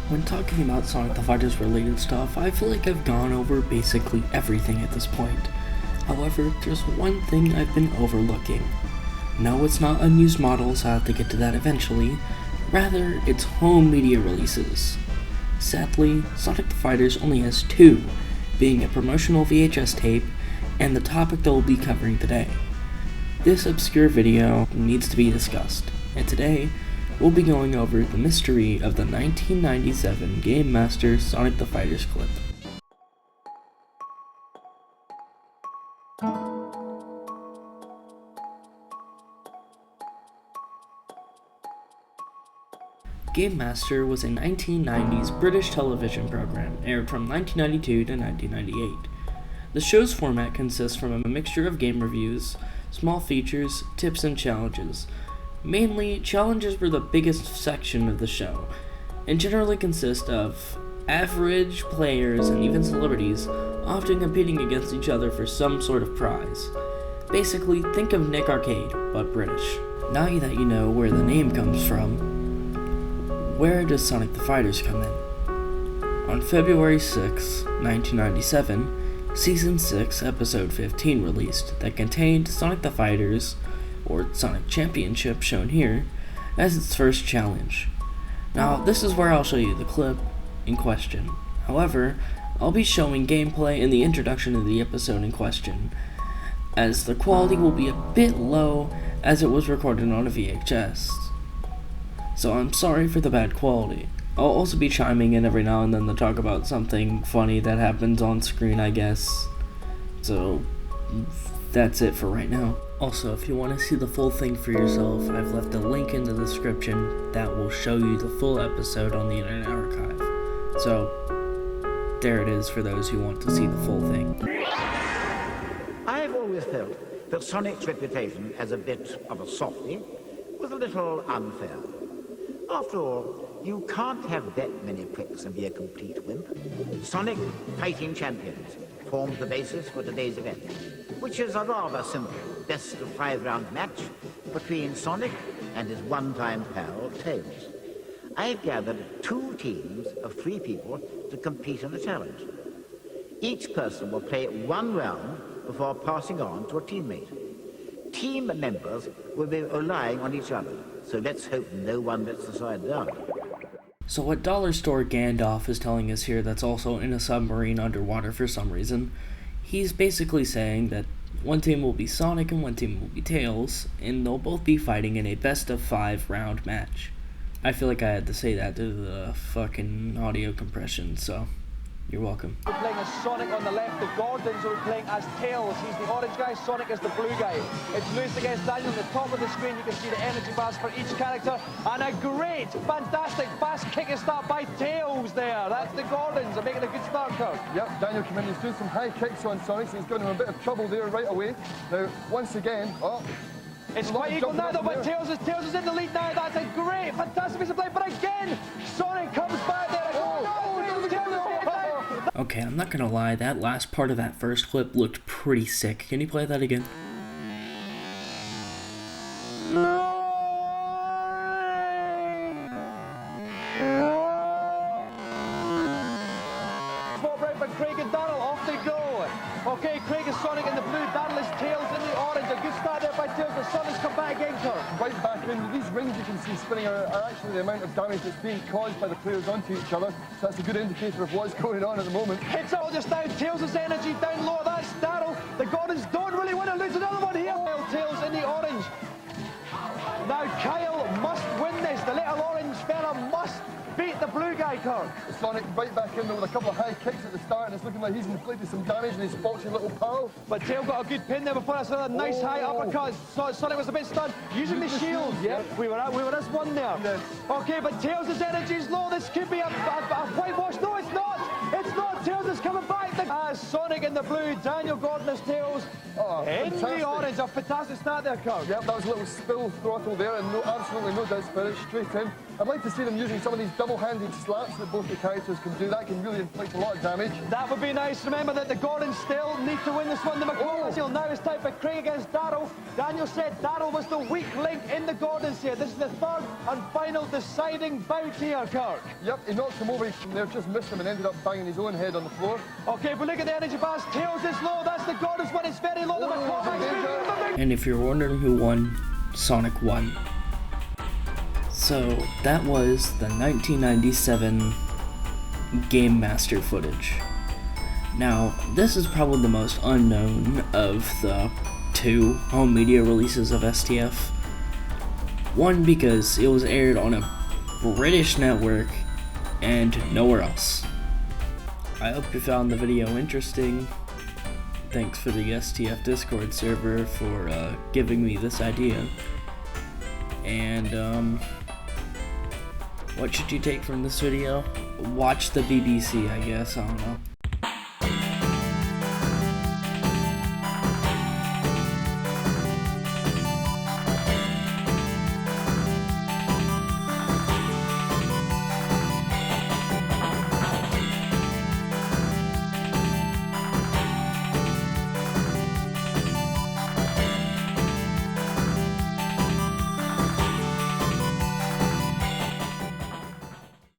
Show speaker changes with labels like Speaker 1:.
Speaker 1: When talking about Sonic the Fighters related stuff, I feel like I've gone over basically everything at this point. However, there's one thing I've been overlooking. No, it's not unused models, I'll have to get to that eventually. Rather, it's home media releases. Sadly, Sonic the Fighters only has two, being a promotional VHS tape and the topic that we'll be covering today. This obscure video needs to be discussed, and today, we'll be going over the mystery of the 1997 GameMaster's Sonic the Fighters clip. GameMaster was a 1990s British television program, aired from 1992 to 1998. The show's format consists from a mixture of game reviews, small features, tips, and challenges. Mainly, challenges were the biggest section of the show, and generally consist of average players and even celebrities often competing against each other for some sort of prize. Basically, think of Nick Arcade, but British. Now that you know where the name comes from, where does Sonic the Fighters come in? On February 6, 1997, Season 6, Episode 15 released that contained Sonic the Fighters, or Sonic Championship shown here, as its first challenge. Now, this is where I'll show you the clip in question. However, I'll be showing gameplay in the introduction of the episode in question, as the quality will be a bit low as it was recorded on a VHS. So I'm sorry for the bad quality. I'll also be chiming in every now and then to talk about something funny that happens on screen, I guess. So, that's it for right now. Also, if you want to see the full thing for yourself, I've left a link in the description that will show you the full episode on the Internet Archive. So, there it is for those who want to see the full thing.
Speaker 2: I've always felt that Sonic's reputation as a bit of a softie was a little unfair. After all, you can't have that many pricks and be a complete wimp. Sonic Fighting Champions forms the basis for today's event, which is a rather simple best-of-5 round match between Sonic and his one-time pal, Tails. I've gathered two teams of 3 people to compete in the challenge. Each person will play 1 round before passing on to a teammate. Team members will be relying on each other, so let's hope no one lets the side down.
Speaker 1: So what Dollar Store Gandalf is telling us here, that's also in a submarine underwater for some reason, he's basically saying that one team will be Sonic and one team will be Tails, and they'll both be fighting in a best-of-5 round match. I feel like I had to say that due to the fucking audio compression, so you're welcome.
Speaker 3: We're playing as Sonic on the left, the Gordons are playing as Tails. He's the orange guy, Sonic is the blue guy. It's Lewis against Daniel. At the top of the screen you can see the energy bars for each character, and a great, fantastic, fast kick start by Tails there. That's the Gordons, are making a good start, Kirk.
Speaker 4: Yep, Daniel came in, he's doing some high kicks on Sonic, so he's got him a bit of trouble there right away. Now, once again,
Speaker 3: it's quite equal now though, but Tails is in the lead now. That's a great, fantastic piece of play, but again, Sonic comes back there.
Speaker 1: Okay, I'm not gonna lie, that last part of that first clip looked pretty sick. Can you play that again?
Speaker 3: But Craig and Darrell, off they go. Okay, Craig is Sonic in the blue, Darrell is Tails in the orange. A good start there by Tails, but Sonic's come back again, Kirk.
Speaker 4: Right back in. These rings you can see spinning are actually the amount of damage that's being caused by the players onto each other. So that's a good indicator of what's going on at the moment.
Speaker 3: It's all just down, Tails' energy down low, that's Darrell. The Gordons don't really want to lose another one here. Tails in the orange. Now Kyle must win this. The little orange fella must beat the blue guy, Kirk.
Speaker 4: Sonic right back in there with a couple of high kicks at the start, and it's looking like he's inflicted some damage in his foxy little pal.
Speaker 3: But Tail got a good pin there before us, another nice high uppercut. Sonic was a bit stunned, using the shield. Yeah, we were as one there.
Speaker 4: Yes.
Speaker 3: Okay, but Tails' energy is low. This could be a whitewash. No, it's not. It's not. Tails is coming back. Sonic in the blue, Daniel Gordon as Tails.
Speaker 4: Oh,
Speaker 3: In the
Speaker 4: fantastic.
Speaker 3: orange, a fantastic start there, Kirk.
Speaker 4: Yep, that was a little spill throttle there, and absolutely no doubt spirit, straight in. I'd like to see them using some of these double-handed slaps that both the characters can do. That can really inflict a lot of damage.
Speaker 3: That would be nice. Remember that the Gordons still need to win this one. The McCall now it's time for Craig against Darryl. Daniel said Darryl was the weak link in the Gordons here. This is the third and final deciding bout here, Kirk.
Speaker 4: Yep, he knocked him over from there, just missed him and ended up banging his own head on the floor.
Speaker 3: Okay, if we look at the energy bars, tails is low. That's the Gordons one. It's very low. The McCall.
Speaker 1: And if you're wondering who won, Sonic won. So that was the 1997 GameMaster footage. Now, this is probably the most unknown of the 2 home media releases of STF. One, because it was aired on a British network and nowhere else. I hope you found the video interesting. Thanks for the STF Discord server for giving me this idea. And what should you take from this video? Watch the BBC, I guess, I don't know.